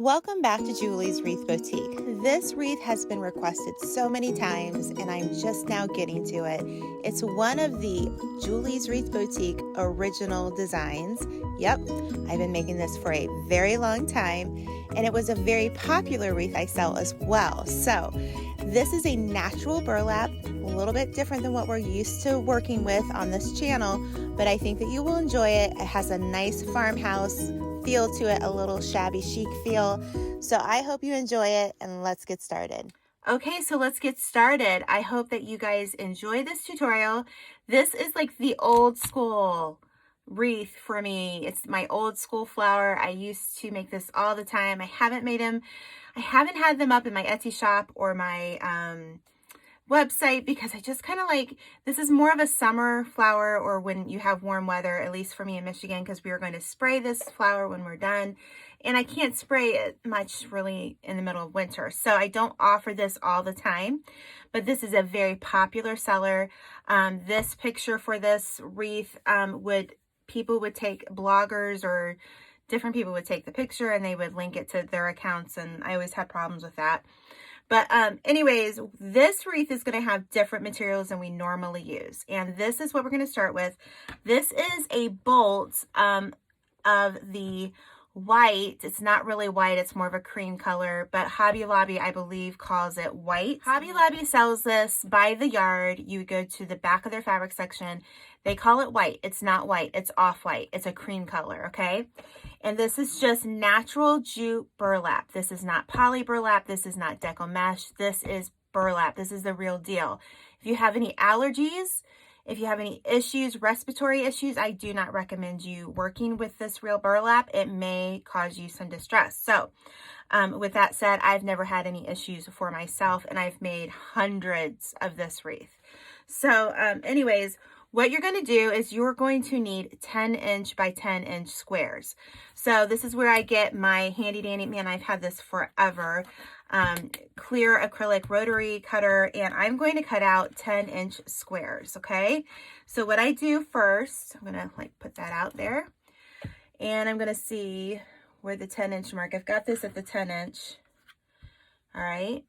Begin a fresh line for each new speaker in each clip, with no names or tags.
Welcome back to Julie's Wreath Boutique. This wreath has been requested so many times and I'm just now getting to it. It's one of the Julie's Wreath Boutique original designs. Yep, I've been making this for a very long time and it was a very popular wreath I sell as well. So this is a natural burlap, a little bit different than what we're used to working with on this channel, but I think that you will enjoy it. It has a nice farmhouse feel to it, a little shabby chic feel. So I hope you enjoy it and let's get started. Okay, so let's get started. I hope that you guys enjoy this tutorial. This is like the old school wreath for me. It's my old school flower. I used to make this all the time. I haven't had them up in my Etsy shop or my website because I just kind of like, this is more of a summer flower or when you have warm weather, at least for me in Michigan, because we are going to spray this flower when we're done. And I can't spray it much really in the middle of winter. So I don't offer this all the time, but this is a very popular seller. This picture for this wreath people would take, bloggers or different people would take the picture and they would link it to their accounts. And I always had problems with that. But anyways, this wreath is going to have different materials than we normally use. And this is what we're going to start with. This is a bolt of the white. It's not really white. It's more of a cream color. But Hobby Lobby, I believe, calls it white. Hobby Lobby sells this by the yard. You go to the back of their fabric section. They call it white. It's not white. It's off-white. It's a cream color, okay? And this is just natural jute burlap. This is not poly burlap. This is not deco mesh. This is burlap. This is the real deal. If you have any allergies, if you have any issues, respiratory issues, I do not recommend you working with this real burlap. It may cause you some distress. So with that said, I've never had any issues for myself and I've made hundreds of this wreath. So anyways, what you're going to do is you're going to need 10-inch by 10-inch squares. So this is where I get my handy dandy, man, I've had this forever, clear acrylic rotary cutter, and I'm going to cut out 10-inch squares, okay? So what I do first, I'm going to like put that out there, and I'm going to see where the 10-inch mark, I've got this at the 10-inch, all right?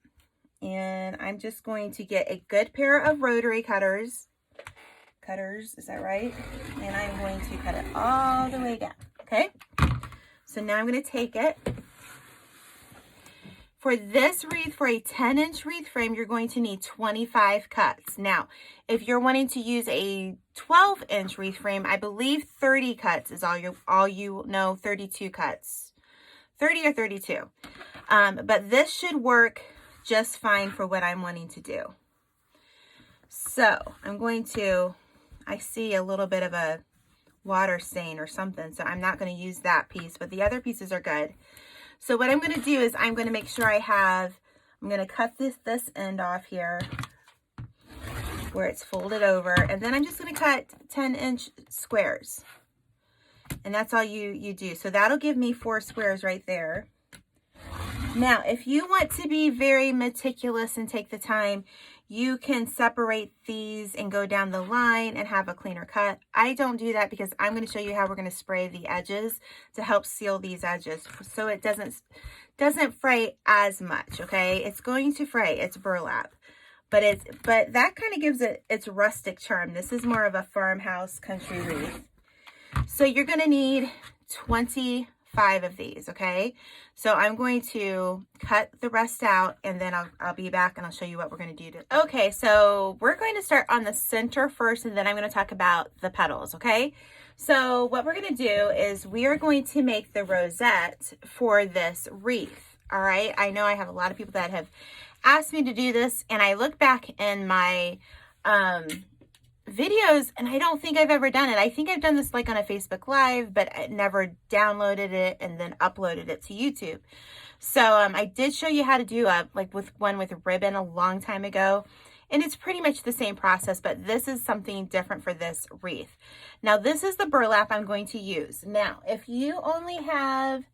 And I'm just going to get a good pair of rotary cutters, is that right? And I'm going to cut it all the way down, okay? So now I'm going to take it. For this wreath, for a 10-inch wreath frame, you're going to need 25 cuts. Now, if you're wanting to use a 12-inch wreath frame, I believe 30 cuts is all you know, 32 cuts. 30 or 32. But this should work just fine for what I'm wanting to do. So I'm going to, I see a little bit of a water stain or something, so I'm not going to use that piece, but the other pieces are good. So what I'm going to do is I'm going to make sure I'm going to cut this end off here where it's folded over, and then I'm just going to cut 10-inch squares. And that's all you do. So that'll give me 4 squares right there. Now, if you want to be very meticulous and take the time, you can separate these and go down the line and have a cleaner cut. I don't do that because I'm going to show you how we're going to spray the edges to help seal these edges so it doesn't fray as much, okay? It's going to fray. It's burlap. But that kind of gives it its rustic charm. This is more of a farmhouse country wreath. So you're going to need 25 of these, okay? So I'm going to cut the rest out and then I'll be back and I'll show you what we're going to do. Okay, so we're going to start on the center first and then I'm going to talk about the petals, okay? So what we're going to do is we are going to make the rosette for this wreath, all right? I know I have a lot of people that have asked me to do this and I look back in my videos and I don't think I've ever done it. I think I've done this like on a Facebook Live, but I never downloaded it and then uploaded it to YouTube. So I did show you how to do one with ribbon a long time ago, and it's pretty much the same process, but this is something different for this wreath. Now this is the burlap I'm going to use. Now if you only have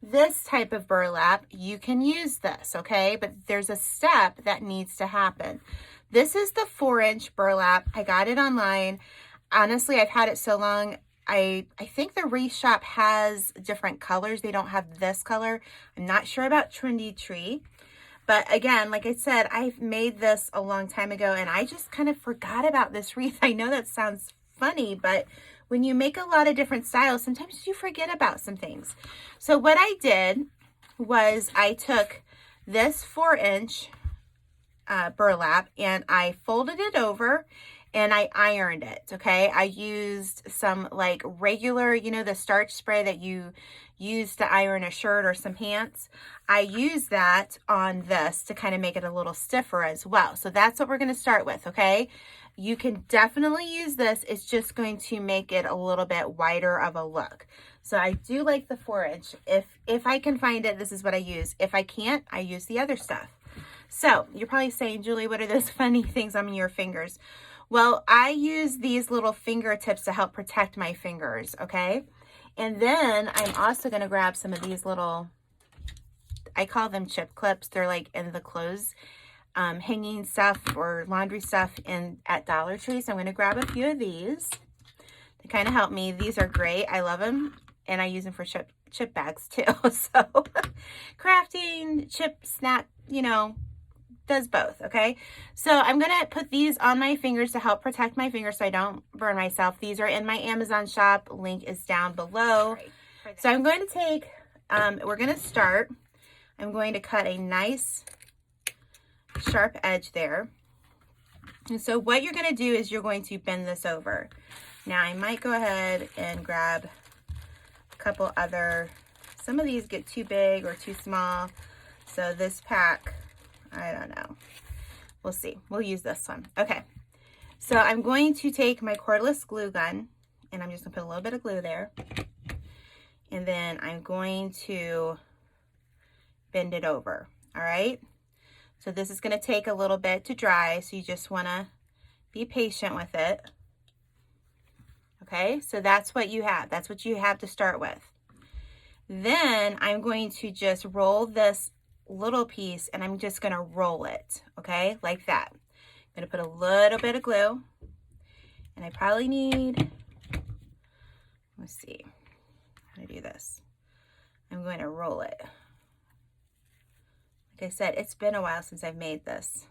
this type of burlap, you can use this, okay? But there's a step that needs to happen. This is the 4-inch burlap. I got it online. Honestly, I've had it so long, I think the Wreath shop has different colors. They don't have this color. I'm not sure about Trendy Tree. But again, like I said, I've made this a long time ago and I just kind of forgot about this wreath. I know that sounds funny, but when you make a lot of different styles, sometimes you forget about some things. So what I did was I took this 4-inch burlap and I folded it over and I ironed it, okay? I used some like regular, you know, the starch spray that you use to iron a shirt or some pants. I used that on this to kind of make it a little stiffer as well. So that's what we're going to start with, okay? You can definitely use this. It's just going to make it a little bit wider of a look. So I do like the 4-inch. If I can find it, this is what I use. If I can't, I use the other stuff. So you're probably saying, Julie, what are those funny things on your fingers? Well, I use these little fingertips to help protect my fingers, okay? And then I'm also going to grab some of these little, I call them chip clips. They're like in the clothes hanging stuff or laundry stuff at Dollar Tree. So I'm going to grab a few of these to kind of help me. These are great. I love them. And I use them for chip bags too. So crafting, chip, snack, you know, does both, okay? So I'm gonna put these on my fingers to help protect my fingers so I don't burn myself. These are in my Amazon shop. Link is down below. So I'm going to take, we're gonna start. I'm going to cut a nice sharp edge there. And so what you're gonna do is you're going to bend this over. Now I might go ahead and grab a couple other, some of these get too big or too small. So this pack, I don't know. We'll see. We'll use this one. Okay. So I'm going to take my cordless glue gun and I'm just gonna put a little bit of glue there. And then I'm going to bend it over. All right. So this is gonna take a little bit to dry. So you just wanna be patient with it. Okay. So that's what you have. That's what you have to start with. Then I'm going to just roll this little piece and I'm just going to roll it, okay, like that. I'm going to put a little bit of glue and I probably need, let's see how to do this. I'm going to roll it. Like I said, it's been a while since I've made this.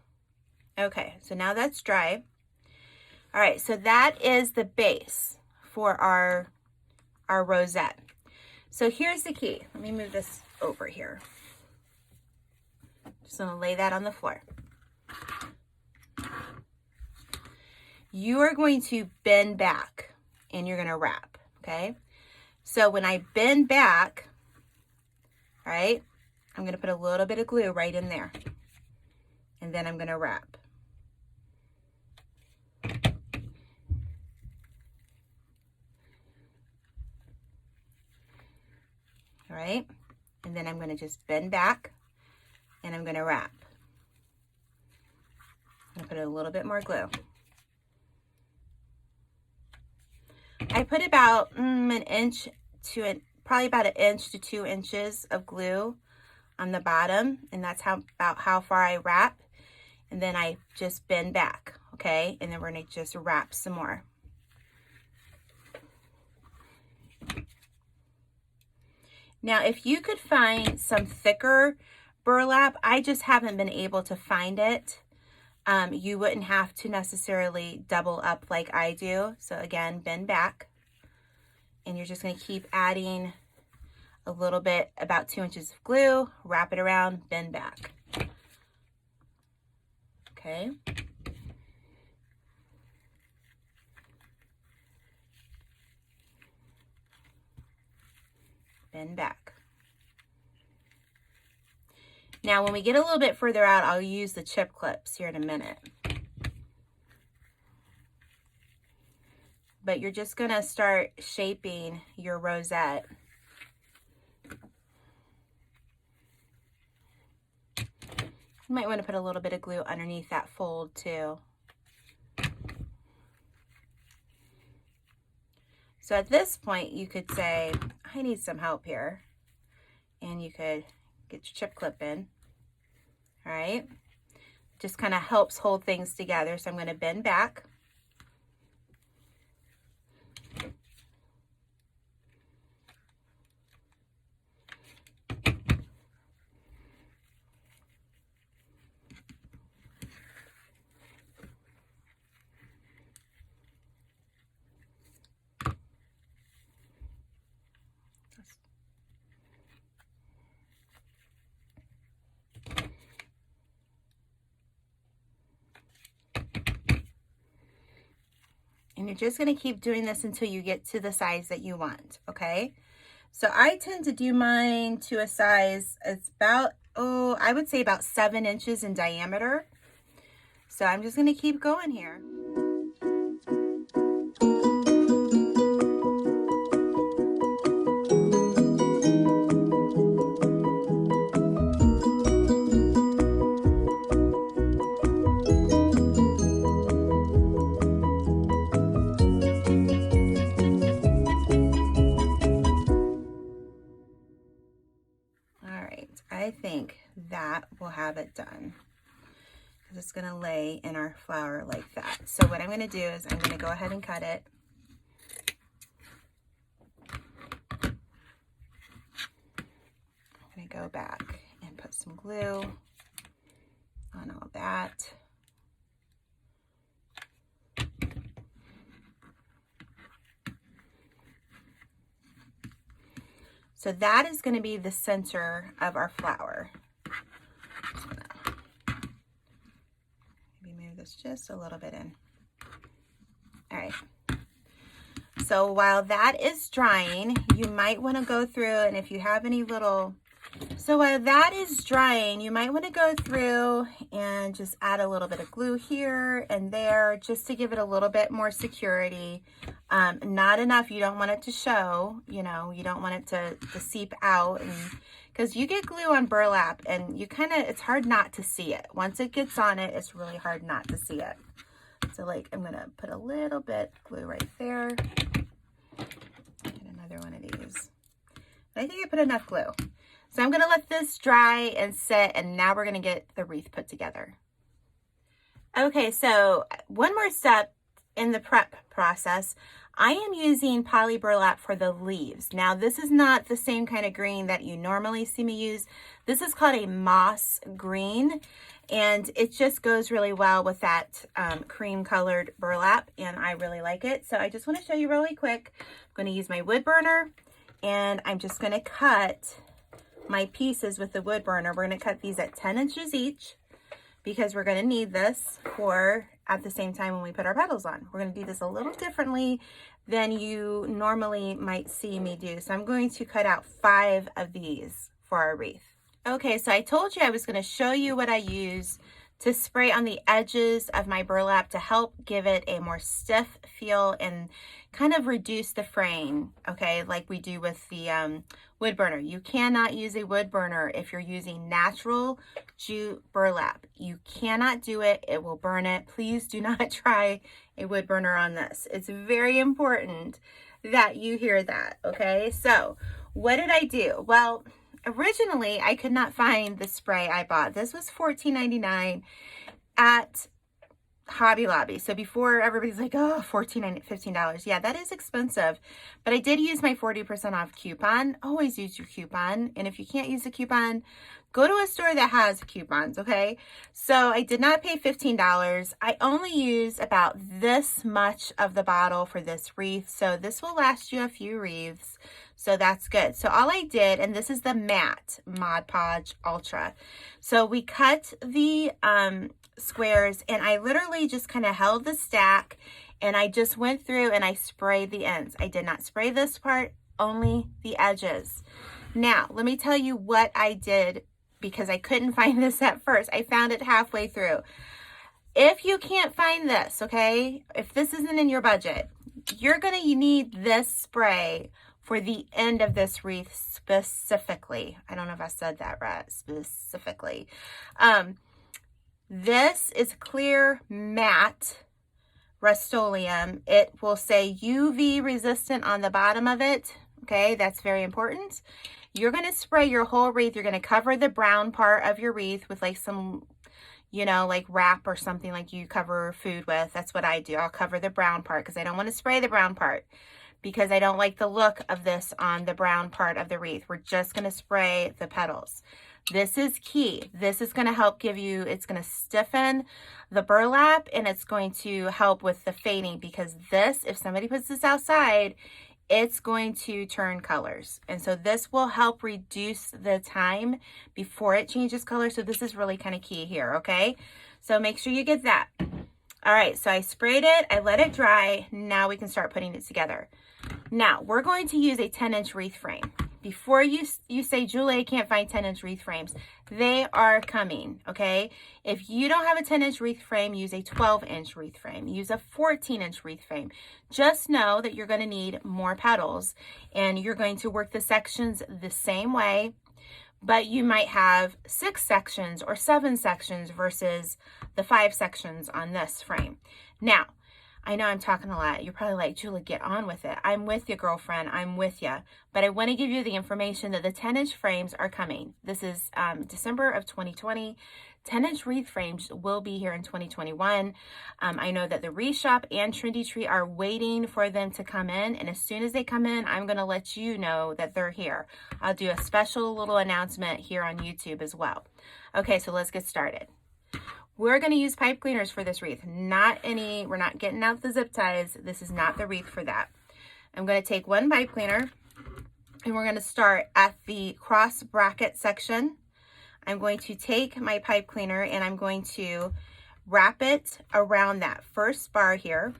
Okay, so now that's dry. All right, so that is the base for our rosette. So here's the key. Let me move this over here. Just gonna lay that on the floor. You are going to bend back and you're gonna wrap, okay? So when I bend back, all right, I'm gonna put a little bit of glue right in there. And then I'm gonna wrap. All right, and then I'm gonna just bend back and I'm gonna wrap. I'm gonna put a little bit more glue. I put about probably about 1 inch to 2 inches of glue on the bottom, and that's about how far I wrap. And then I just bend back, okay? And then we're gonna just wrap some more. Now, if you could find some thicker burlap, I just haven't been able to find it. You wouldn't have to necessarily double up like I do. So again, bend back. And you're just going to keep adding a little bit, about 2 inches of glue, wrap it around, bend back. Okay. Bend back. Now, when we get a little bit further out, I'll use the chip clips here in a minute. But you're just going to start shaping your rosette. You might want to put a little bit of glue underneath that fold too. So at this point, you could say, I need some help here. And you could get your chip clip in. All right. Just kind of helps hold things together. So I'm going to bend back. you're just going to keep doing this until you get to the size that you want, okay? So I tend to do mine to a size, it's about, oh, I would say about 7 inches in diameter. So I'm just going to keep going here. I think that will have it done, because it's going to lay in our flower like that. So what I'm going to do is I'm going to go ahead and cut it. I'm going to go back and put some glue on all that. So that is going to be the center of our flower. Maybe move this just a little bit in. All right. So while that is drying, you might want to go through, and if you have any little, so while that is drying, you might want to go through and just add a little bit of glue here and there, just to give it a little bit more security. Not enough. You don't want it to show, you know, you don't want it to seep out, and because you get glue on burlap and you kind of, it's hard not to see it. Once it gets on it, it's really hard not to see it. So like, I'm going to put a little bit glue right there. And another one of these. I think I put enough glue. So I'm going to let this dry and sit, and now we're going to get the wreath put together. Okay, so one more step in the prep process. I am using poly burlap for the leaves. Now, this is not the same kind of green that you normally see me use. This is called a moss green, and it just goes really well with that cream colored burlap, and I really like it. So I just want to show you really quick. I'm going to use my wood burner, and I'm just going to cut my pieces with the wood burner. We're going to cut these at 10 inches each, because we're going to need this for at the same time when we put our petals on. We're going to do this a little differently than you normally might see me do. So I'm going to cut out 5 of these for our wreath. Okay, so I told you I was going to show you what I use to spray on the edges of my burlap to help give it a more stiff feel and kind of reduce the fraying, okay, like we do with the wood burner. You cannot use a wood burner if you're using natural jute burlap. You cannot do it. It will burn it. Please do not try a wood burner on this. It's very important that you hear that, okay? So what did I do? Well, originally I could not find the spray I bought. This was $14.99 at Hobby Lobby. So before everybody's like, oh, $14, $15. Yeah, that is expensive. But I did use my 40% off coupon. Always use your coupon. And if you can't use a coupon, go to a store that has coupons, okay? So I did not pay $15. I only use about this much of the bottle for this wreath. So this will last you a few wreaths. So that's good. So all I did, and this is the matte Mod Podge Ultra. So we cut the squares, and I literally just kind of held the stack, and I just went through and I sprayed the ends. I did not spray this part, only the edges. Now, let me tell you what I did, because I couldn't find this at first. I found it halfway through. If you can't find this, okay, if this isn't in your budget, you're going to need this spray for the end of this wreath specifically. I don't know if I said that right, specifically. This is clear matte Rust-Oleum. It will say UV resistant on the bottom of it. Okay, that's very important. You're going to spray your whole wreath. You're going to cover the brown part of your wreath with like some, you know, like wrap or something like you cover food with. That's what I do. I'll cover the brown part because I don't want to spray the brown part, because I don't like the look of this on the brown part of the wreath. We're just going to spray the petals. This is key. This is going to help give you, it's going to stiffen the burlap, and it's going to help with the fading, because this, if somebody puts this outside, it's going to turn colors. And so this will help reduce the time before it changes color. So this is really kind of key here, okay? So make sure you get that. All right, so I sprayed it, I let it dry. Now we can start putting it together. Now we're going to use a 10-inch wreath frame. Before you say, Julie, I can't find 10-inch wreath frames, they are coming, okay? If you don't have a 10-inch wreath frame, use a 12-inch wreath frame. Use a 14-inch wreath frame. Just know that you're going to need more petals, and you're going to work the sections the same way, but you might have 6 sections or 7 sections versus the 5 sections on this frame. Now, I know I'm talking a lot. You're probably like, Julie, get on with it. I'm with you, girlfriend. I'm with you. But I want to give you the information that the 10-inch frames are coming. This is December of 2020. 10-inch wreath frames will be here in 2021. I know that the Wreath Shop and Trendy Tree are waiting for them to come in. And as soon as they come in, I'm going to let you know that they're here. I'll do a special little announcement here on YouTube as well. Okay, so let's get started. We're going to use pipe cleaners for this wreath. We're not getting out the zip ties. This is not the wreath for that. I'm going to take one pipe cleaner and we're going to start at the cross bracket section. I'm going to take my pipe cleaner and I'm going to wrap it around that first bar here.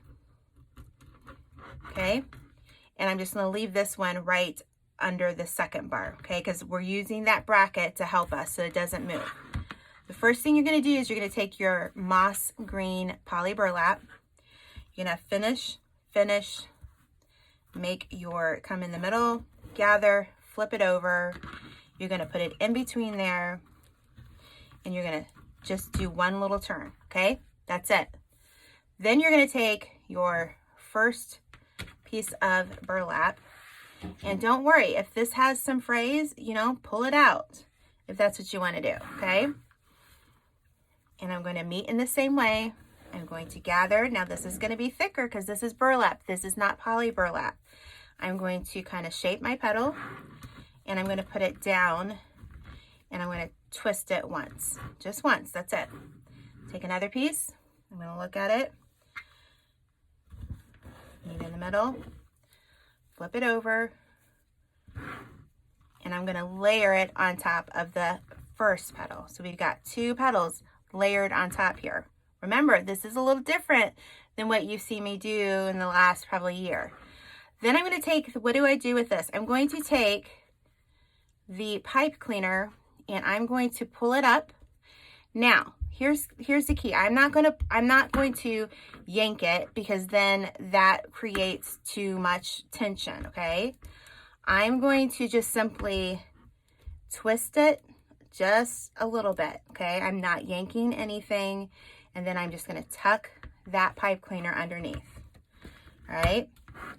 Okay. And I'm just going to leave this one right under the second bar. Okay. Because we're using that bracket to help us so it doesn't move. The first thing you're going to do is you're going to take your moss green poly burlap. You're going to finish, come in the middle, gather, flip it over. You're going to put it in between there and you're going to just do one little turn. Okay, that's it. Then you're going to take your first piece of burlap, and don't worry if this has some frays, pull it out if that's what you want to do. Okay. And I'm going to meet in the same way. I'm going to gather. Now this is going to be thicker because this is burlap. This is not poly burlap. I'm going to kind of shape my petal and I'm going to put it down and I'm going to twist it once. Just once. That's it. Take another piece. I'm going to look at it. Meet in the middle. Flip it over. And I'm going to layer it on top of the first petal. So we've got 2 petals layered on top here. Remember, this is a little different than what you see me do in the last probably year. Then I'm going to take, what do I do with this? I'm going to take the pipe cleaner and I'm going to pull it up. Now, here's the key. I'm not going to yank it because then that creates too much tension, okay? I'm going to just simply twist it just a little bit, okay? I'm not yanking anything, and then I'm just going to tuck that pipe cleaner underneath, all right?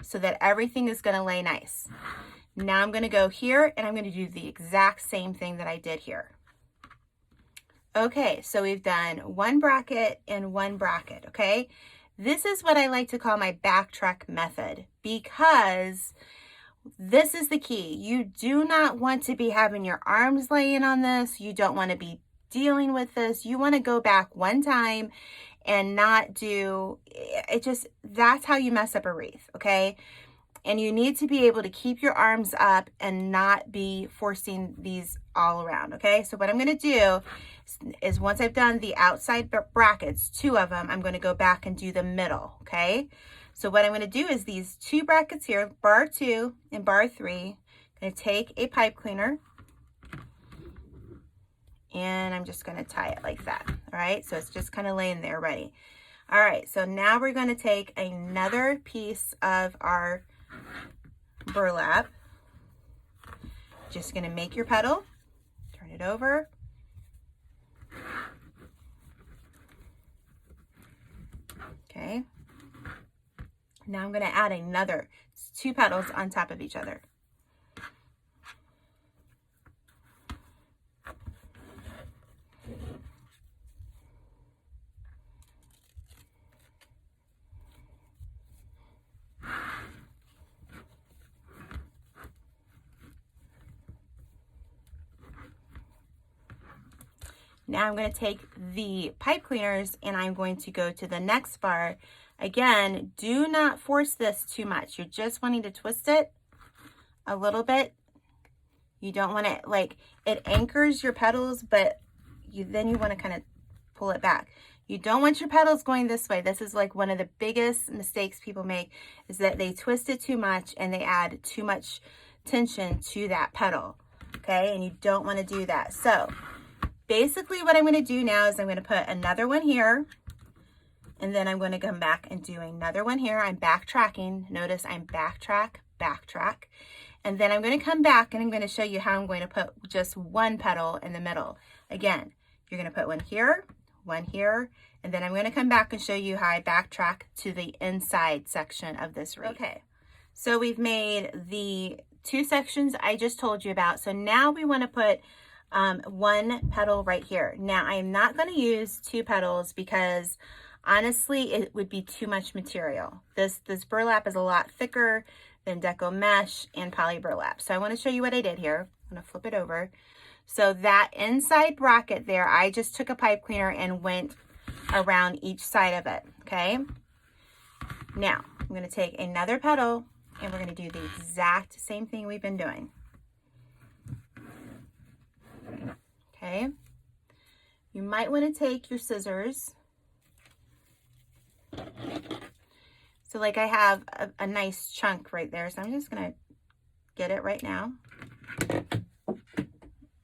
So that everything is going to lay nice. Now I'm going to go here, and I'm going to do the exact same thing that I did here. Okay, so we've done one bracket and one bracket, okay? This is what I like to call my backtrack method because this is the key. You do not want to be having your arms laying on this. You don't want to be dealing with this. You want to go back one time and not do it. That's how you mess up a wreath, okay? And you need to be able to keep your arms up and not be forcing these all around, okay? So what I'm going to do is once I've done the outside brackets, 2 of them, I'm going to go back and do the middle, okay? So what I'm going to do is these 2 brackets here, bar 2 and bar 3, I'm going to take a pipe cleaner and I'm just going to tie it like that. All right. So it's just kind of laying there ready. All right. So now we're going to take another piece of our burlap. Just going to make your petal, turn it over. Okay. Now I'm going to add another 2 petals on top of each other. Now I'm going to take the pipe cleaners and I'm going to go to the next bar. Again, do not force this too much. You're just wanting to twist it a little bit. You don't want to, like, it anchors your petals, but then you want to kind of pull it back. You don't want your petals going this way. This is like one of the biggest mistakes people make, is that they twist it too much and they add too much tension to that petal, okay? And you don't want to do that. So basically what I'm going to do now is I'm going to put another one here, and then I'm going to come back and do another one here. I'm backtracking. Notice I'm backtrack, and then I'm going to come back and I'm going to show you how I'm going to put just one petal in the middle. Again, you're going to put one here, and then I'm going to come back and show you how I backtrack to the inside section of this wreath. Okay, so we've made the 2 sections I just told you about. So now we want to put one petal right here. Now I am not going to use 2 petals because honestly it would be too much material. This burlap is a lot thicker than deco mesh and poly burlap. So I want to show you what I did here. I'm going to flip it over. So that inside bracket there, I just took a pipe cleaner and went around each side of it, okay? Now, I'm going to take another petal and we're going to do the exact same thing we've been doing. Okay? You might want to take your scissors. So like I have a nice chunk right there, so I'm just going to get it right now.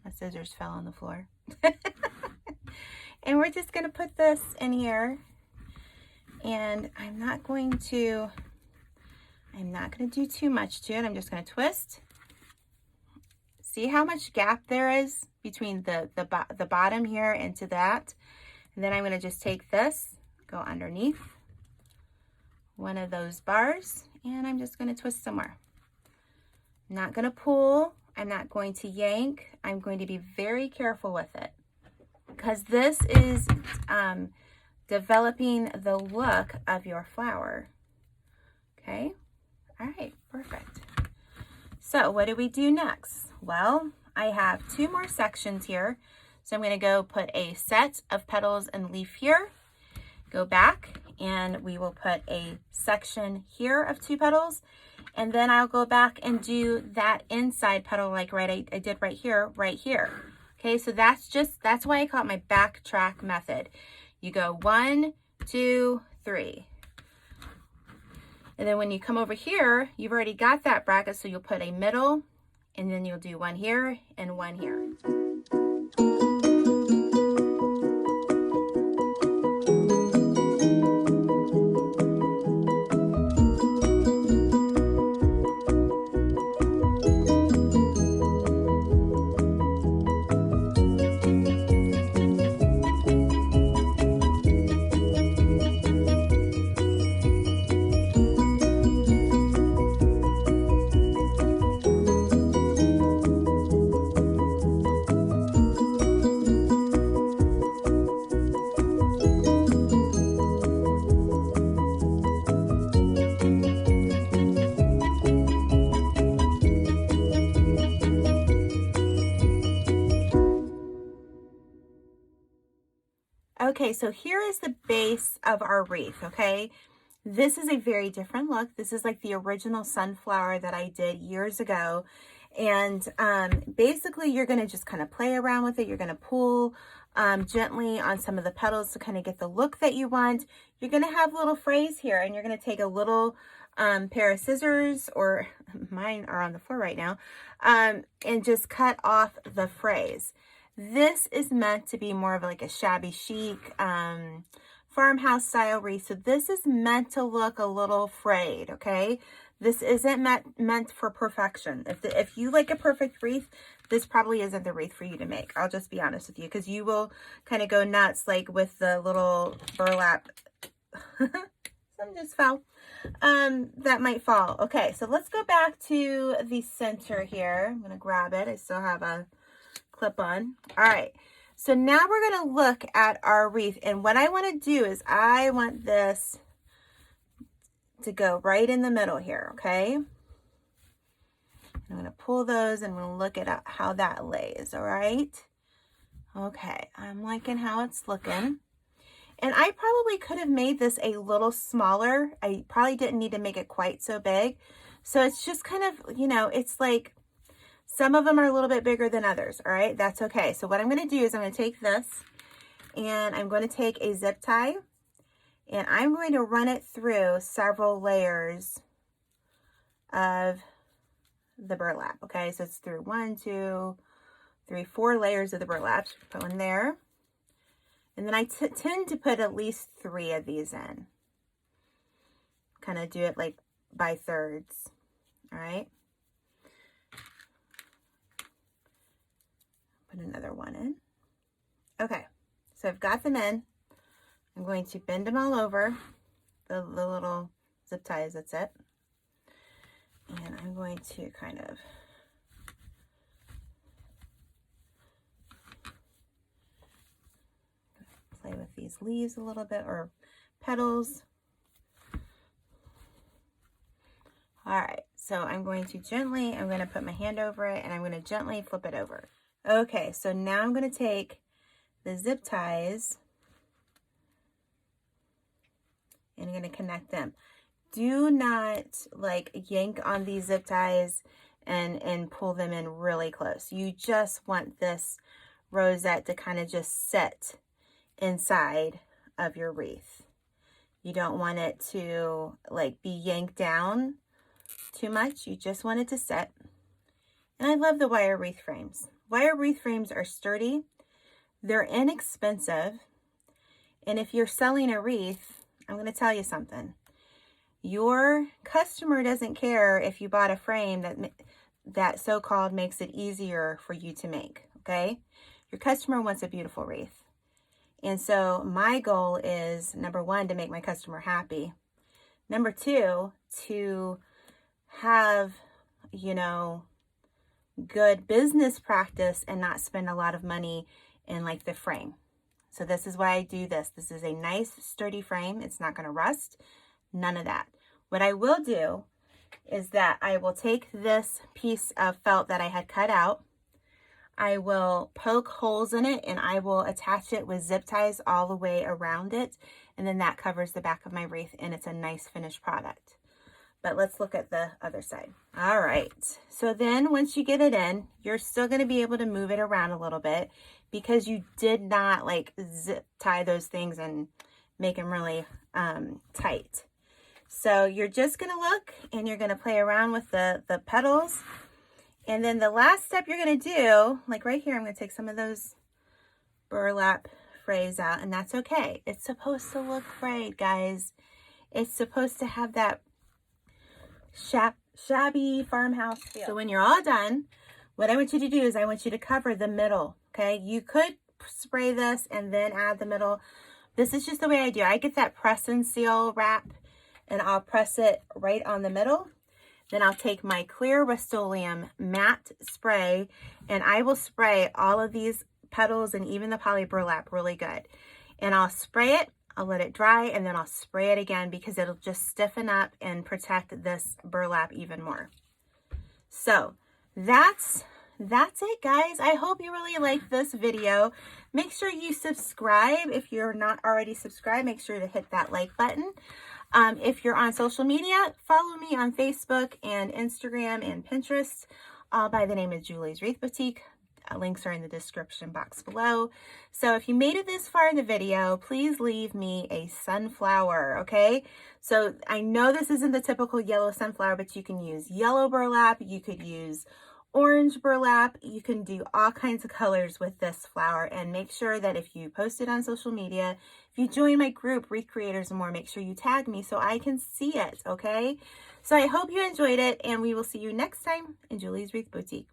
My scissors fell on the floor. And we're just going to put this in here, and I'm not going to do too much to it. I'm just going to twist. See how much gap there is between the bottom here into that? And then I'm going to just take this, go underneath one of those bars, and I'm just going to twist some more. I'm not going to pull. I'm not going to yank. I'm going to be very careful with it, because this is developing the look of your flower. Okay, all right, perfect. So what do we do next? Well, I have 2 more sections here. So I'm going to go put a set of petals and leaf here, go back, and we will put a section here of 2 petals, and then I'll go back and do that inside petal like I did right here. Okay, so that's why I call it my backtrack method. You go 1, 2, 3. And then when you come over here, you've already got that bracket, so you'll put a middle, and then you'll do one here and one here. Okay, so here is the base of our wreath, okay? This is a very different look. This is like the original sunflower that I did years ago. And basically, you're going to just kind of play around with it. You're going to pull gently on some of the petals to kind of get the look that you want. You're going to have little frays here, and you're going to take a little pair of scissors, or mine are on the floor right now, and just cut off the frays. This is meant to be more of like a shabby chic farmhouse style wreath. So this is meant to look a little frayed, okay? This isn't meant for perfection. If you like a perfect wreath, this probably isn't the wreath for you to make. I'll just be honest with you, because you will kind of go nuts like with the little burlap. Some just fell. That might fall. Okay, so let's go back to the center here. I'm going to grab it. I still have a clip on. All right, so now we're going to look at our wreath, and what I want to do is I want this to go right in the middle here, okay? I'm going to pull those and we'll look at how that lays, all right? Okay, I'm liking how it's looking. And I probably could have made this a little smaller. I probably didn't need to make it quite so big. So it's just kind of, you know, it's like some of them are a little bit bigger than others, all right? That's okay. So what I'm going to do is I'm going to take this and I'm going to take a zip tie and I'm going to run it through several layers of the burlap. Okay, so it's through 1, 2, 3, 4 layers of the burlap. Put one there. And then I tend to put at least 3 of these in. Kind of do it like by thirds. All right. Put another one in. Okay, so I've got them in. I'm going to bend them all over the little zip ties, that's it. And I'm going to kind of play with these leaves a little bit, or petals. All right, so I'm going to put my hand over it and I'm going to gently flip it over. Okay, so now I'm going to take the zip ties and I'm going to connect them. Do not like yank on these zip ties and pull them in really close. You just want this rosette to kind of just sit inside of your wreath. You don't want it to like be yanked down too much. You just want it to sit. And I love the wire wreath frames. Wire wreath frames are sturdy. They're inexpensive. And if you're selling a wreath, I'm going to tell you something. Your customer doesn't care if you bought a frame that so-called makes it easier for you to make, okay? Your customer wants a beautiful wreath. And so my goal is, number 1, to make my customer happy. Number 2, to have, you know, good business practice and not spend a lot of money in like the frame. So this is why I do this. This is a nice sturdy frame. It's not going to rust. None of that. What I will do is that I will take this piece of felt that I had cut out. I will poke holes in it and I will attach it with zip ties all the way around it. And then that covers the back of my wreath and it's a nice finished product. But let's look at the other side. All right. So then once you get it in, you're still going to be able to move it around a little bit because you did not like zip tie those things and make them really tight. So you're just going to look and you're going to play around with the petals. And then the last step you're going to do, like right here, I'm going to take some of those burlap frays out, and that's okay. It's supposed to look frayed, guys. It's supposed to have that shabby farmhouse feel. So when you're all done, what I want you to do is I want you to cover the middle, okay? You could spray this and then add the middle. This is just the way I do. I get that press and seal wrap and I'll press it right on the middle. Then I'll take my clear Rust-Oleum matte spray and I will spray all of these petals and even the poly burlap really good. And I'll spray it, I'll let it dry, and then I'll spray it again because it'll just stiffen up and protect this burlap even more. So that's it, guys. I hope you really liked this video. Make sure you subscribe. If you're not already subscribed, make sure to hit that like button. If you're on social media, follow me on Facebook and Instagram and Pinterest, all by the name of Julie's Wreath Boutique. Links are in the description box below. So if you made it this far in the video, please leave me a sunflower, okay? So I know this isn't the typical yellow sunflower, but you can use yellow burlap, you could use orange burlap, you can do all kinds of colors with this flower. And make sure that if you post it on social media, if you join my group, Wreath Creators and More, make sure you tag me so I can see it, okay? So I hope you enjoyed it, and we will see you next time in Julie's Wreath Boutique.